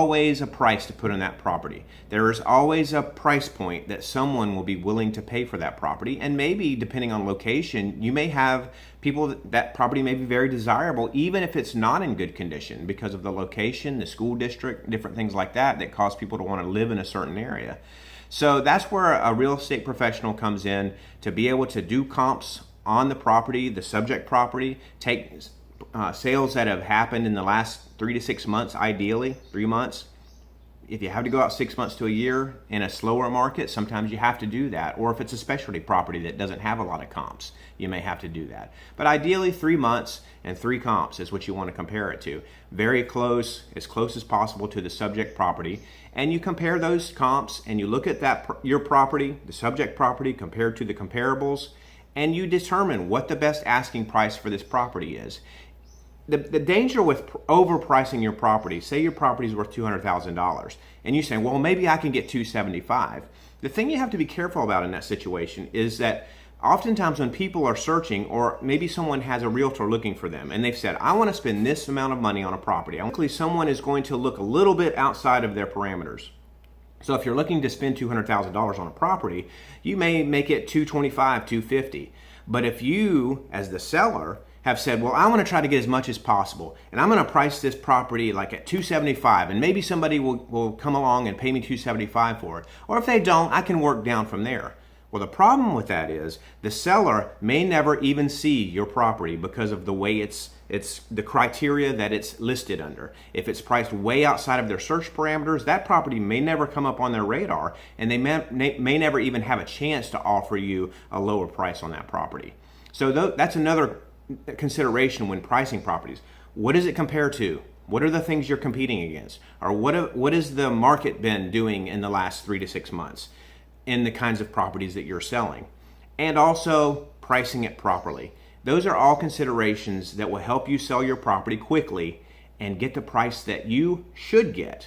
always a price to put on that property. There is always a price point that someone will be willing to pay for that property. And maybe depending on location, you may have people that property may be very desirable, even if it's not in good condition, because of the location, the school district, different things like that that cause people to want to live in a certain area. So that's where a real estate professional comes in to be able to do comps on the property, the subject property, take sales that have happened in the last 3 to 6 months, ideally 3 months. If you have to go out 6 months to a year in a slower market, sometimes you have to do that. Or if it's a specialty property that doesn't have a lot of comps, you may have to do that. But ideally 3 months and 3 comps is what you want to compare it to. Very close, as close as possible to the subject property. And you compare those comps and you look at that your property, the subject property compared to the comparables, and you determine what the best asking price for this property is. The danger with overpricing your property, say your property is worth $200,000, and you say, well, maybe I can get $275,000. The thing you have to be careful about in that situation is that oftentimes when people are searching, or maybe someone has a realtor looking for them, and they've said, I want to spend this amount of money on a property. Hopefully someone is going to look a little bit outside of their parameters. So if you're looking to spend $200,000 on a property, you may make it $225,000, $250,000. But if you, as the seller, have said, well, I want to try to get as much as possible, and I'm going to price this property like at $275,000, and maybe somebody will come along and pay me $275,000 for it. Or if they don't, I can work down from there. Well, the problem with that is the seller may never even see your property because of the way it's the criteria that it's listed under. If it's priced way outside of their search parameters, that property may never come up on their radar, and they may never even have a chance to offer you a lower price on that property. So that's another consideration when pricing properties. What does it compare to? What are the things you're competing against? Or what has the market been doing in the last 3 to 6 months in the kinds of properties that you're selling? And also pricing it properly. Those are all considerations that will help you sell your property quickly and get the price that you should get.